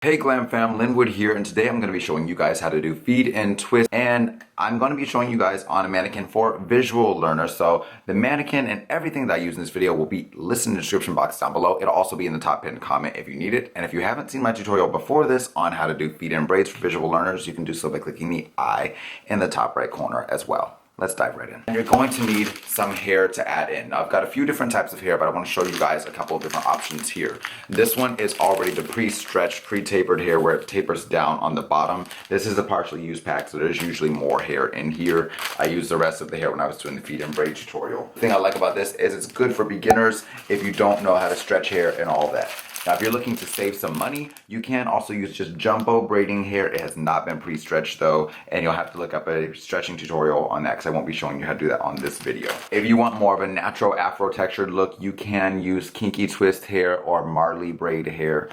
Hey GlamFam, Linwood here, and today I'm going to be showing you guys how to do feed and twist, and I'm going to be showing you guys on a mannequin for visual learners. So the mannequin and everything that I use in this video will be listed in the description box down below. It'll also be in the top pinned comment if you need it. And if you haven't seen my tutorial before this on how to do feed and braids for visual learners, you can do so by clicking the I in the top right corner as well. Let's dive right in. And you're going to need some hair to add in. Now, I've got a few different types of hair, but I want to show you guys a couple of different options here. This one is already the pre-stretched, pre-tapered hair where it tapers down on the bottom. This is a partially used pack, so there's usually more hair in here. I used the rest of the hair when I was doing the feed and braid tutorial. The thing I like about this is it's good for beginners if you don't know how to stretch hair and all that. Now, if you're looking to save some money, you can also use just jumbo braiding hair. It has not been pre-stretched though, and you'll have to look up a stretching tutorial on that because I won't be showing you how to do that on this video. If you want more of a natural afro textured look, you can use kinky twist hair or Marley braid hair,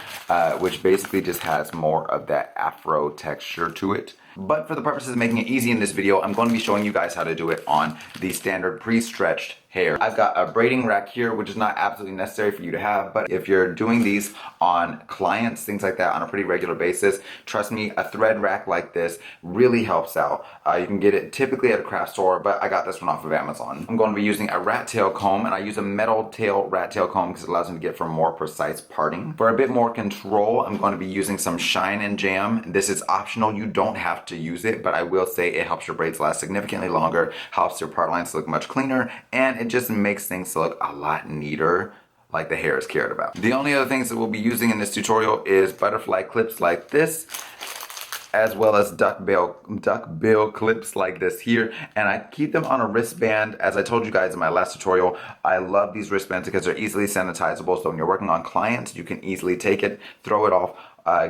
which basically just has more of that afro texture to it. But for the purposes of making it easy in this video, I'm going to be showing you guys how to do it on the standard pre-stretched hair. I've got a braiding rack here, which is not absolutely necessary for you to have, but if you're doing these on clients, things like that on a pretty regular basis, trust me, a thread rack like this really helps out. You can get it typically at a craft store, but I got this one off of Amazon. I'm going to be using a rat tail comb, and I use a metal tail rat tail comb because it allows me to get for more precise parting. For a bit more control, I'm going to be using some Shine and Jam. This is optional. You don't have to use it, but I will say it helps your braids last significantly longer, helps your part lines look much cleaner, and it just makes things look a lot neater, like the hair is cared about. The only other things that we'll be using in this tutorial is butterfly clips like this, as well as duckbill clips like this here, and I keep them on a wristband. As I told you guys in my last tutorial, I love these wristbands because they're easily sanitizable, so when you're working on clients, you can easily take it, throw it off,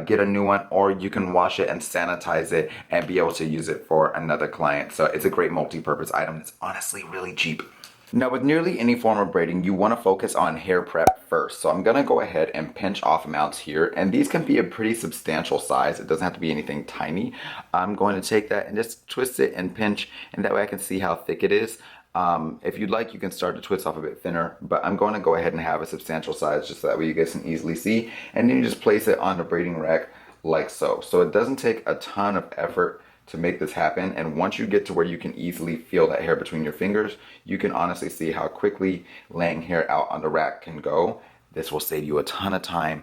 get a new one, or you can wash it and sanitize it and be able to use it for another client. So it's a great multi-purpose item. It's honestly really cheap. Now, with nearly any form of braiding, you want to focus on hair prep first. So I'm going to go ahead and pinch off amounts here, and these can be a pretty substantial size. It doesn't have to be anything tiny. I'm going to take that and just twist it and pinch, and that way I can see how thick it is. If you'd like, you can start to twist off a bit thinner, but I'm going to go ahead and have a substantial size just so that way you guys can easily see. And then you just place it on the braiding rack like so. So it doesn't take a ton of effort to make this happen, and once you get to where you can easily feel that hair between your fingers, you can honestly see how quickly laying hair out on the rack can go. This will save you a ton of time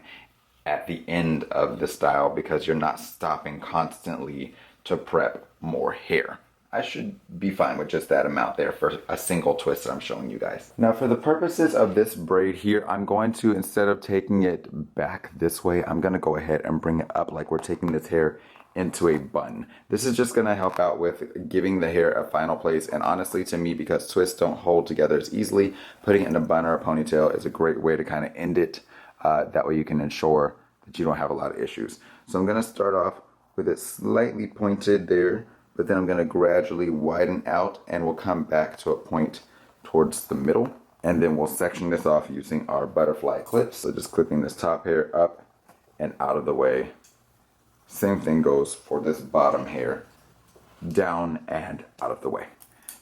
at the end of the style because you're not stopping constantly to prep more hair. I should be fine with just that amount there for a single twist that I'm showing you guys. Now, for the purposes of this braid here, I'm going to, instead of taking it back this way, I'm going to go ahead and bring it up like we're taking this hair into a bun. This is just going to help out with giving the hair a final place, and honestly to me, because twists don't hold together as easily, putting it in a bun or a ponytail is a great way to kind of end it. That way you can ensure that you don't have a lot of issues. So I'm going to start off with it slightly pointed there, but then I'm going to gradually widen out, and we'll come back to a point towards the middle, and then we'll section this off using our butterfly clips. So just clipping this top hair up and out of the way. Same thing goes for this bottom hair, down and out of the way.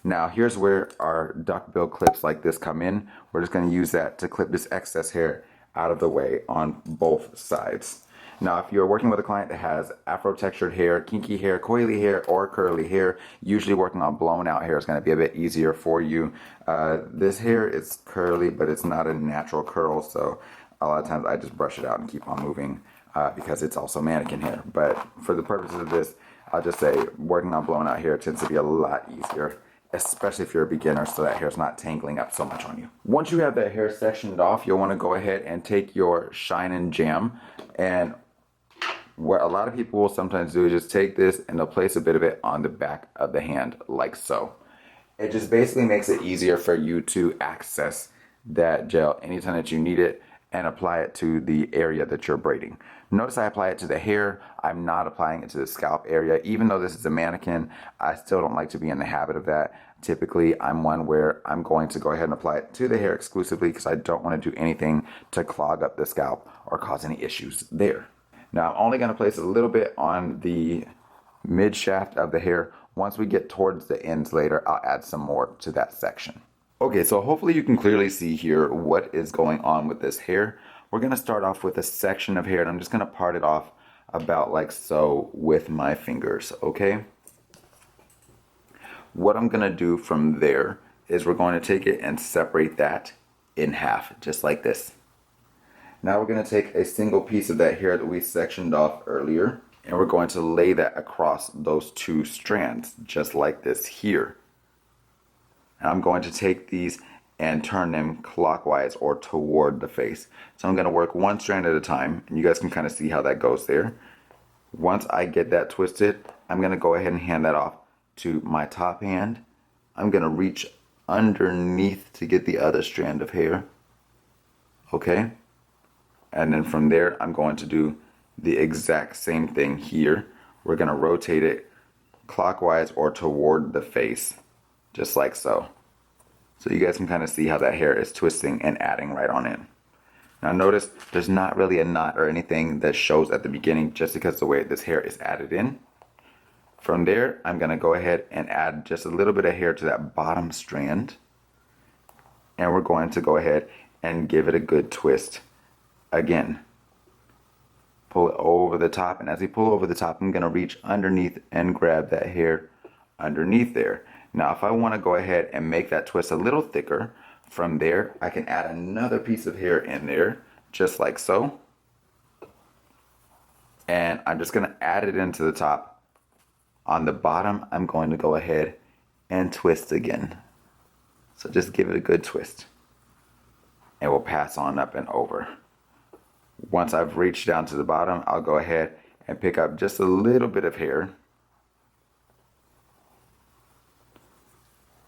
Now here's where our duckbill clips like this come in. We're just going to use that to clip this excess hair out of the way on both sides. Now, if you're working with a client that has afro textured hair, kinky hair, coily hair, or curly hair, usually working on blown out hair is going to be a bit easier for you. This hair is curly, but it's not a natural curl, so a lot of times I just brush it out and keep on moving. Because it's also mannequin hair. But for the purposes of this, I'll just say working on blown out hair tends to be a lot easier, especially if you're a beginner, so that hair's not tangling up so much on you. Once you have that hair sectioned off, you'll want to go ahead and take your Shine and Jam, and what a lot of people will sometimes do is just take this and they'll place a bit of it on the back of the hand like so. It just basically makes it easier for you to access that gel anytime that you need it and apply it to the area that you're braiding. Notice I apply it to the hair. I'm not applying it to the scalp area. Even though this is a mannequin, I still don't like to be in the habit of that. Typically, I'm one where I'm going to go ahead and apply it to the hair exclusively because I don't want to do anything to clog up the scalp or cause any issues there. Now, I'm only going to place a little bit on the mid shaft of the hair. Once we get towards the ends later, I'll add some more to that section. Okay, so hopefully you can clearly see here what is going on with this hair. We're going to start off with a section of hair, and I'm just going to part it off about like so with my fingers, okay? What I'm gonna do from there is we're going to take it and separate that in half, just like this. Now we're going to take a single piece of that hair that we sectioned off earlier, and we're going to lay that across those two strands, just like this here. And I'm going to take these and turn them clockwise or toward the face. So I'm going to work one strand at a time, and you guys can kind of see how that goes there. Once I get that twisted, I'm going to go ahead and hand that off to my top hand. I'm going to reach underneath to get the other strand of hair. Okay? And then from there, I'm going to do the exact same thing here. We're going to rotate it clockwise or toward the face, just like so. So you guys can kind of see how that hair is twisting and adding right on in. Now notice there's not really a knot or anything that shows at the beginning just because of the way this hair is added in. From there, I'm going to go ahead and add just a little bit of hair to that bottom strand. And we're going to go ahead and give it a good twist. Again, pull it over the top, and as we pull over the top, I'm going to reach underneath and grab that hair underneath there. Now, if I want to go ahead and make that twist a little thicker, from there, I can add another piece of hair in there, just like so. And I'm just going to add it into the top. On the bottom, I'm going to go ahead and twist again. So just give it a good twist. And we'll pass on up and over. Once I've reached down to the bottom, I'll go ahead and pick up just a little bit of hair.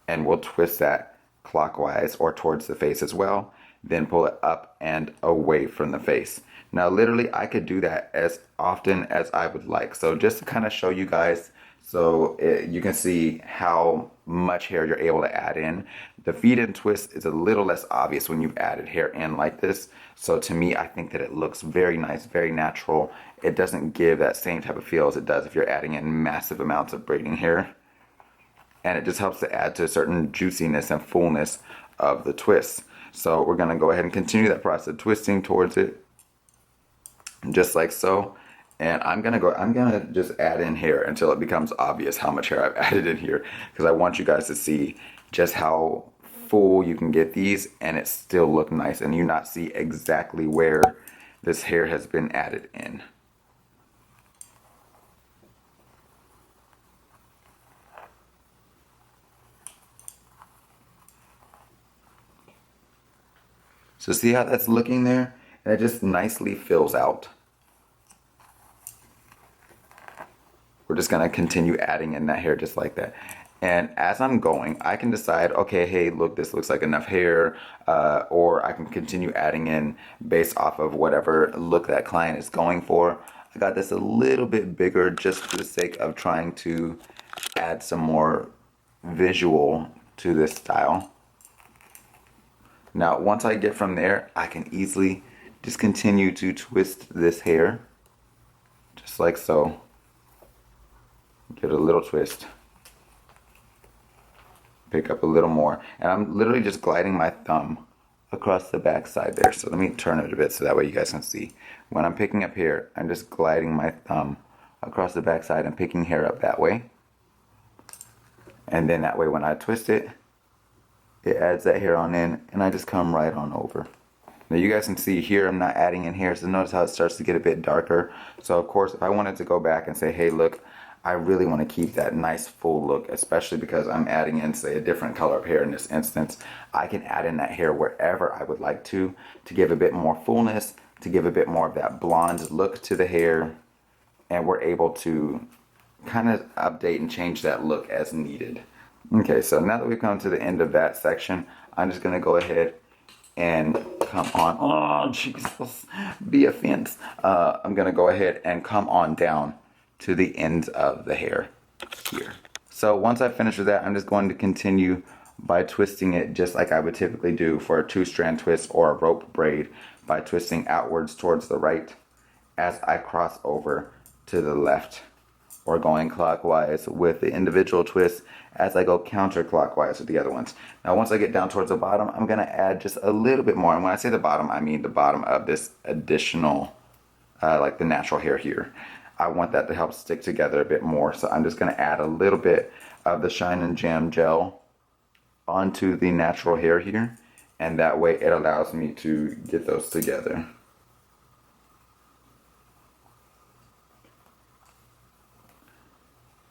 And we'll twist that clockwise or towards the face as well. Then pull it up and away from the face. Now literally I could do that as often as I would like. So just to kind of show you guys, so you can see how much hair you're able to add in. The feed and twist is a little less obvious when you've added hair in like this. So to me, I think that it looks very nice, very natural. It doesn't give that same type of feel as it does if you're adding in massive amounts of braiding hair. And it just helps to add to a certain juiciness and fullness of the twist. So we're gonna go ahead and continue that process of twisting towards it, just like so. And I'm gonna just add in hair until it becomes obvious how much hair I've added in here, because I want you guys to see just how full you can get these and it still look nice and you not see exactly where this hair has been added in. So see how that's looking there? And it just nicely fills out. We're just gonna continue adding in that hair just like that. And as I'm going, I can decide, okay, hey, look, this looks like enough hair, or I can continue adding in based off of whatever look that client is going for. I got this a little bit bigger just for the sake of trying to add some more visual to this style. Now, once I get from there, I can easily just continue to twist this hair, just like so. Give it a little twist. Pick up a little more. And I'm literally just gliding my thumb across the back side there. So let me turn it a bit so that way you guys can see. When I'm picking up hair, I'm just gliding my thumb across the back side and picking hair up that way. And then that way when I twist it, it adds that hair on in, and I just come right on over. Now you guys can see here I'm not adding in hair, so notice how it starts to get a bit darker. So of course, if I wanted to go back and say, hey, look, I really want to keep that nice full look, especially because I'm adding in, say, a different color of hair in this instance, I can add in that hair wherever I would like to give a bit more fullness, to give a bit more of that blonde look to the hair, and we're able to kind of update and change that look as needed. Okay, so now that we've come to the end of that section, I'm just going to go ahead and come on. Oh, Jesus, be a fence. I'm going to go ahead and come on down to the ends of the hair here. So once I finish with that, I'm just going to continue by twisting it just like I would typically do for a 2-strand twist or a rope braid, by twisting outwards towards the right as I cross over to the left, or going clockwise with the individual twists as I go counterclockwise with the other ones. Now once I get down towards the bottom, I'm going to add just a little bit more. And when I say the bottom, I mean the bottom of this additional like the natural hair here. I want that to help stick together a bit more. So I'm just going to add a little bit of the Shine and Jam gel onto the natural hair here. And that way it allows me to get those together.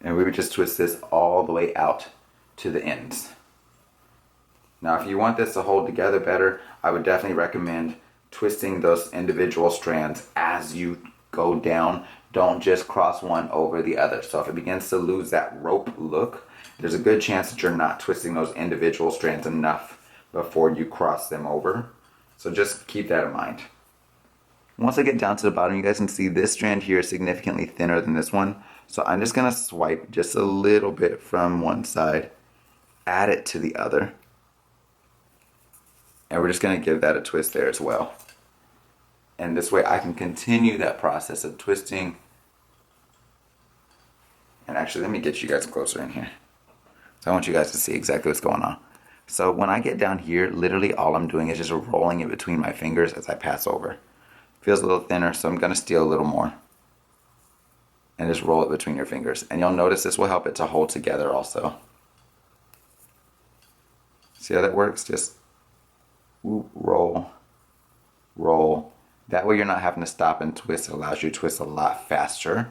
And we would just twist this all the way out to the ends. Now, if you want this to hold together better, I would definitely recommend twisting those individual strands as you go down. Don't just cross one over the other. So if it begins to lose that rope look, there's a good chance that you're not twisting those individual strands enough before you cross them over. So just keep that in mind. Once I get down to the bottom, you guys can see this strand here is significantly thinner than this one. So I'm just going to swipe just a little bit from one side, add it to the other. And we're just going to give that a twist there as well. And this way I can continue that process of twisting. And actually, let me get you guys closer in here. So I want you guys to see exactly what's going on. So when I get down here, literally all I'm doing is just rolling it between my fingers as I pass over. Feels a little thinner, so I'm going to steal a little more. And just roll it between your fingers. And you'll notice this will help it to hold together also. See how that works? Just roll, roll. That way you're not having to stop and twist. It allows you to twist a lot faster.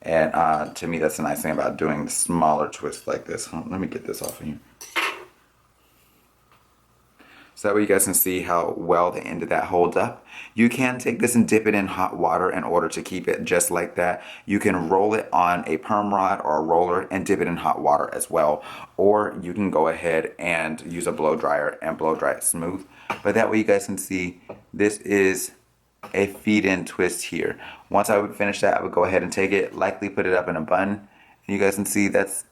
And to me, that's the nice thing about doing the smaller twists like this. Let me get this off of you. So that way you guys can see how well the end of that holds up. You can take this and dip it in hot water in order to keep it just like that. You can roll it on a perm rod or a roller and dip it in hot water as well. Or you can go ahead and use a blow dryer and blow dry it smooth. But that way you guys can see this is a feed-in twist here. Once I would finish that, I would go ahead and take it, likely put it up in a bun. And you guys can see that's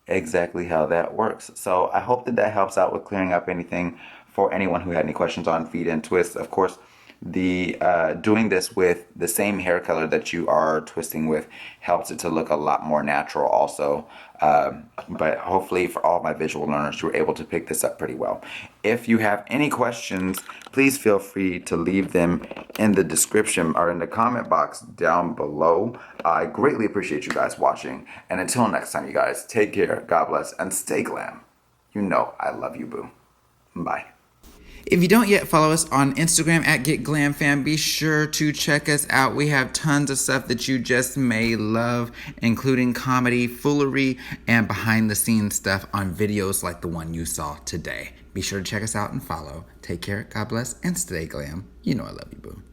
exactly how that works. So I hope that that helps out with clearing up anything for anyone who had any questions on feed-in twists. Of course, the doing this with the same hair color that you are twisting with helps it to look a lot more natural also. But hopefully for all of my visual learners, you were able to pick this up pretty well. If you have any questions, please feel free to leave them in the description or in the comment box down below. I greatly appreciate you guys watching. And until next time, you guys, take care, God bless, and stay glam. You know I love you, boo. Bye. If you don't yet follow us on Instagram at GetGlamFam, be sure to check us out. We have tons of stuff that you just may love, including comedy, foolery, and behind-the-scenes stuff on videos like the one you saw today. Be sure to check us out and follow. Take care, God bless, and stay glam. You know I love you, boo.